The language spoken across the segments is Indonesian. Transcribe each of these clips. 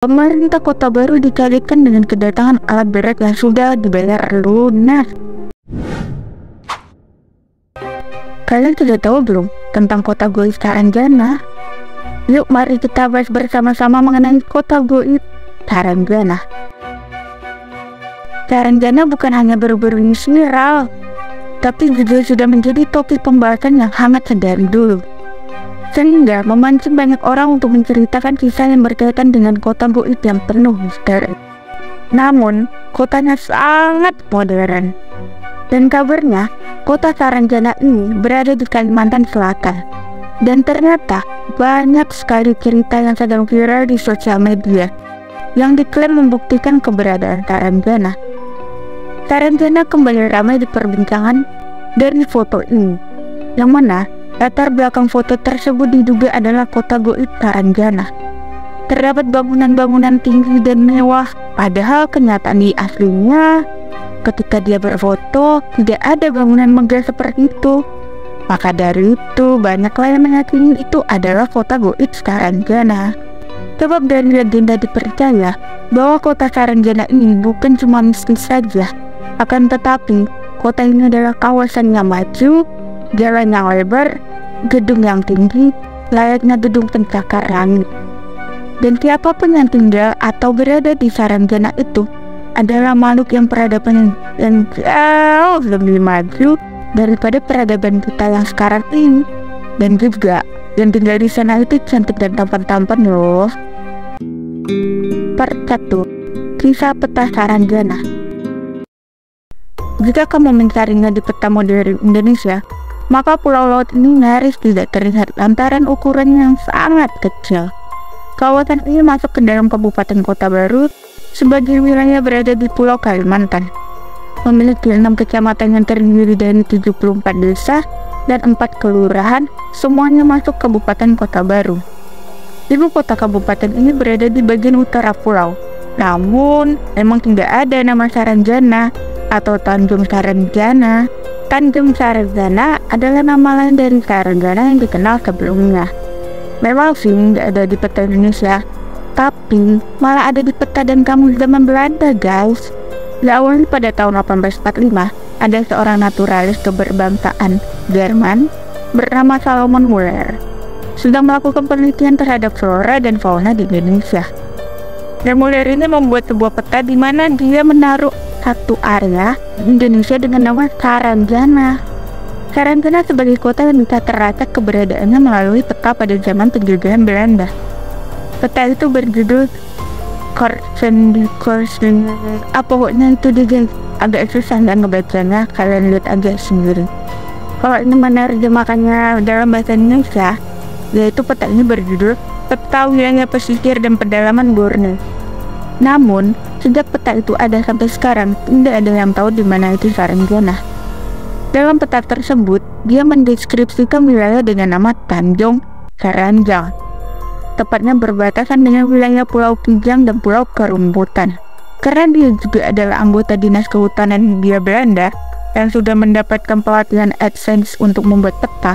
Pemerintah Kota Baru dikagetkan dengan kedatangan alat berat yang sudah dibayar lunas. Kalian sudah tahu belum tentang kota goib Saranjana? Yuk mari kita bahas bersama-sama mengenai kota goib Saranjana. Saranjana bukan hanya baru-baru ini viral, tapi juga sudah menjadi topik pembahasan yang hangat sedari dulu, sehingga memancing banyak orang untuk menceritakan kisah yang berkaitan dengan kota goib yang penuh misteri. Namun, kotanya sangat modern. Dan kabarnya, kota Saranjana ini berada di Kalimantan Selatan. Dan ternyata, banyak sekali cerita yang sedang viral di sosial media yang diklaim membuktikan keberadaan Saranjana. Saranjana kembali ramai diperbincangkan dari foto ini, yang mana latar belakang foto tersebut diduga adalah kota goib Saranjana. Terdapat bangunan-bangunan tinggi dan mewah, padahal kenyataan di aslinya ketika dia berfoto tidak ada bangunan megah seperti itu. Maka dari itu banyaklah yang meyakini itu adalah kota goib Saranjana. Sebab dari legenda dipercaya bahwa kota Saranjana ini bukan cuma mistis saja, akan tetapi kota ini adalah kawasan yang maju, jalan yang lebar, gedung yang tinggi, layaknya gedung pencakar langit. Dan siapapun yang tinggal atau berada di Saranjana itu adalah makhluk yang peradaban yang jauh lebih maju daripada peradaban kita yang sekarang ini. Dan juga yang tinggal di sana itu cantik dan tampan-tampan loh. Part 1. Kisah peta Saranjana. Jika kamu mencarinya di peta modern Indonesia, maka pulau laut ini nyaris tidak terlihat lantaran ukurannya yang sangat kecil. Kawasan ini masuk ke dalam Kabupaten Kota Baru sebagai wilayah berada di Pulau Kalimantan. Memiliki 6 kecamatan yang terdiri dari 74 desa dan 4 kelurahan, semuanya masuk Kabupaten Kota Baru. Ibu kota kabupaten ini berada di bagian utara pulau. Namun, memang tidak ada nama Saranjana atau Tanjung Saranjana. Tanjung Saranjana adalah nama lain dari Saranjana yang dikenal sebelumnya. Memang sih nggak ada di peta Indonesia, tapi malah ada di peta dan kamus zaman Belanda, guys. Diawali pada tahun 1845, ada seorang naturalis keberbangsaan Jerman bernama Salomon Muller sedang melakukan penelitian terhadap flora dan fauna di Indonesia. Dan Muller ini membuat sebuah peta di mana dia menaruh satu area Indonesia dengan nama Saranjana. Saranjana sebagai kota yang bisa terlacak keberadaannya melalui peta pada zaman penjajahan Belanda. Peta itu berjudul Korsen, pokoknya itu dia agak susah nggak ngebacanya, kalian lihat aja sendiri. Kalau ini menerjemahkannya dalam bahasa Indonesia, yaitu peta ini berjudul Peta Wilayah Pesisir dan Pedalaman Borneo. Namun, sejak peta itu ada sampai sekarang, tidak ada yang tahu di mana itu Saranjana. Dalam peta tersebut, dia mendeskripsikan wilayah dengan nama Tanjung Saranjana, tepatnya berbatasan dengan wilayah Pulau Kijang dan Pulau Kerumbutan. Karena dia juga adalah anggota Dinas Kehutanan Hindia Belanda yang sudah mendapatkan pelatihan AdSense untuk membuat peta,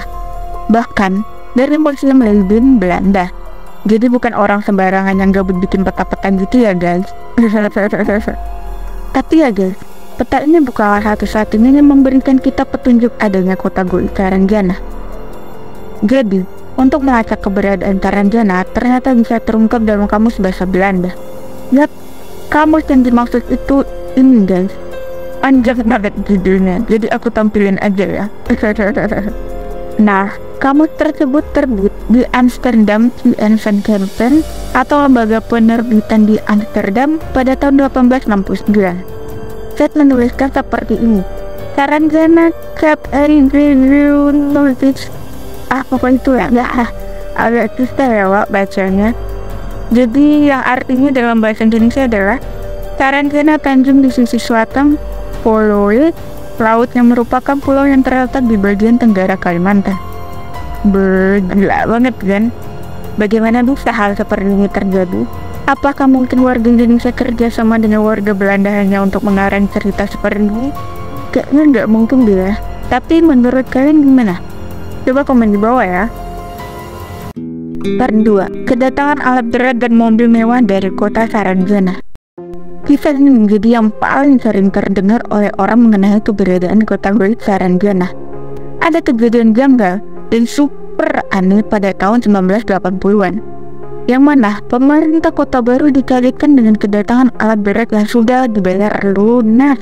bahkan dari Museum Leiden Belanda. Jadi bukan orang sembarangan yang gabut bikin peta-peta gitu ya guys. Tapi ya guys, peta ini bukanlah satu-satunya yang memberikan kita petunjuk adanya kota goib Saranjana. Jadi, untuk melacak keberadaan Saranjana ternyata bisa terungkap dalam kamus bahasa Belanda. Yap, kamus yang dimaksud itu ini guys. Panjang banget judulnya, jadi aku tampilin aja ya. Nah, kamus tersebut terbit di Amsterdam V.N. van Kempen atau lembaga penerbitan di Amsterdam pada tahun 1869. Saya menuliskan seperti ini: Saranjana Cap Notice. Pokoknya itu ya, agak susah ya Wak bacanya. Jadi yang artinya dalam bahasa Indonesia adalah Saranjana Tanjung di sisi selatan Pulau Laut yang merupakan pulau yang terletak di bagian tenggara Kalimantan. Gila banget kan? Bagaimana bisa hal seperti ini terjadi? Apakah mungkin warga Indonesia kerja sama dengan warga Belanda hanya untuk mengarang cerita seperti ini? Kayaknya nggak mungkin deh. Tapi menurut kalian gimana? Coba komen di bawah ya. Part 2. Kedatangan alat berat dan mobil mewah dari kota Saranjana. Kisah ini menjadi yang paling sering terdengar oleh orang mengenai keberadaan kota baru Saranjana. Ada kejadian janggal dan super aneh pada tahun 1980-an, yang mana pemerintah kota baru dikagetkan dengan kedatangan alat berat yang sudah dibayar lunas.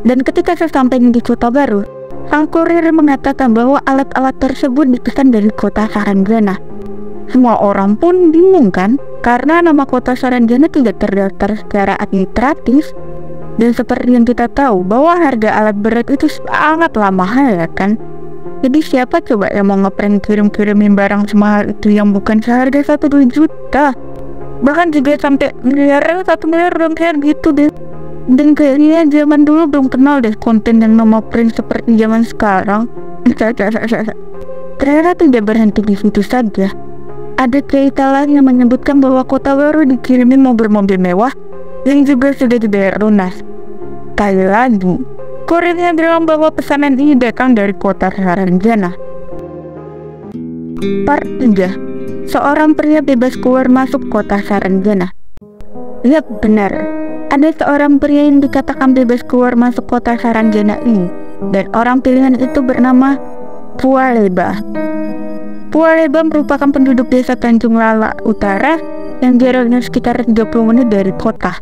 Dan ketika saya sampai di kota baru, sang kurir mengatakan bahwa alat-alat tersebut dipesan dari kota Saranjana. Semua orang pun bingung kan, karena nama kota Saranjana tidak terdaftar secara administratif. Dan seperti yang kita tahu bahwa harga alat berat itu sangatlah mahal ya kan. Jadi siapa coba yang mau ngeprank kirim-kirimin barang semahal itu yang bukan seharga 1-2 juta, bahkan juga sampai miliar, 1 miliar gitu deh. Dan kayaknya zaman dulu belum kenal deh konten yang nama prank seperti zaman sekarang. Ternyata tidak berhenti di situ saja. Ada cerita lain yang menyebutkan bahwa kota baru dikirimin mobil-mobil mewah yang juga sudah dibayar lunas. Kali lagi, kurirnya bilang bahwa pesanan ini datang dari kota Saranjana. Part 3. Seorang pria bebas keluar masuk kota Saranjana. Yap, benar. Ada seorang pria yang dikatakan bebas keluar masuk kota Saranjana ini, dan orang pilihan itu bernama Pualeba. Pualeba merupakan penduduk desa Tanjung Lala Utara yang jaraknya sekitar 30 menit dari kota.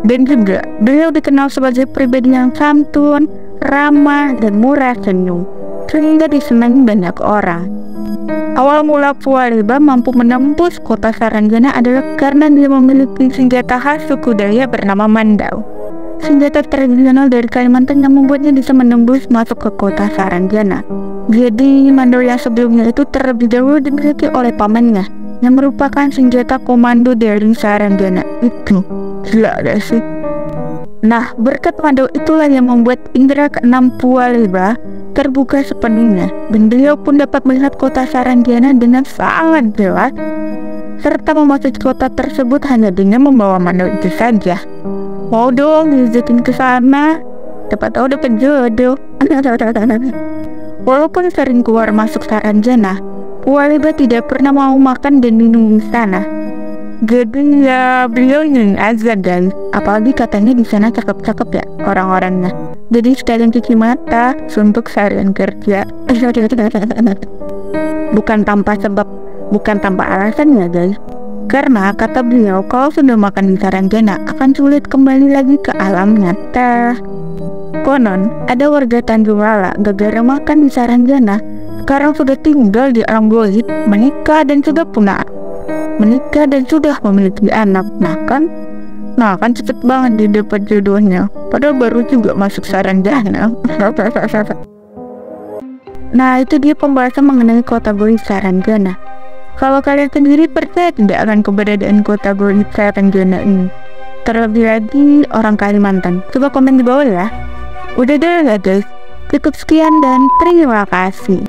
Dan juga beliau dikenal sebagai pribadi yang santun, ramah, dan murah senyum, sehingga disenangi banyak orang. Awal mula Pualeba mampu menembus kota Saranjana adalah karena dia memiliki senjata khas suku Dayak bernama Mandau. Senjata tradisional dari Kalimantan yang membuatnya bisa menembus masuk ke kota Saranjana. Jadi Mandau yang sebelumnya itu terlebih dahulu dimiliki oleh pamannya, yang merupakan senjata komando dari Saranjana itu. Gila gak sih? Nah, berkat Mandau itulah yang membuat indera keenam Pualeba terbuka sepenuhnya, dan beliau pun dapat melihat kota Saranjana dengan sangat jelas, serta memasuki kota tersebut hanya dengan membawa Mandau itu saja. Mau dong diajakin ke sana, dapat tahu dapat jodoh. Walaupun sering keluar masuk Saranjana, Pualeba tidak pernah mau makan dan minum di sana. Jadi ya beliau ingin aja guys, apalagi katanya di sana cakep-cakep ya orang-orangnya. Jadi sekalian cuci mata untuk seharian kerja. Bukan tanpa sebab, bukan tanpa alasan ya guys. Karena kata beliau kalau sudah makan di Saranjana akan sulit kembali lagi ke alam nyata. Konon ada warga Tanjung Lala gara-gara makan di Saranjana sekarang sudah tinggal di alam goib, menikah dan sudah memiliki anak. Nah kan cepet banget dia dapat jodohnya, padahal baru juga masuk Saranjana. Nah itu dia pembahasan mengenai kota goib Saranjana. Kalau kalian sendiri percaya tidak akan keberadaan kota goib Saranjana ini? Terlebih lagi orang Kalimantan, coba komen di bawah ya. Udah deh guys, cukup sekian dan terima kasih.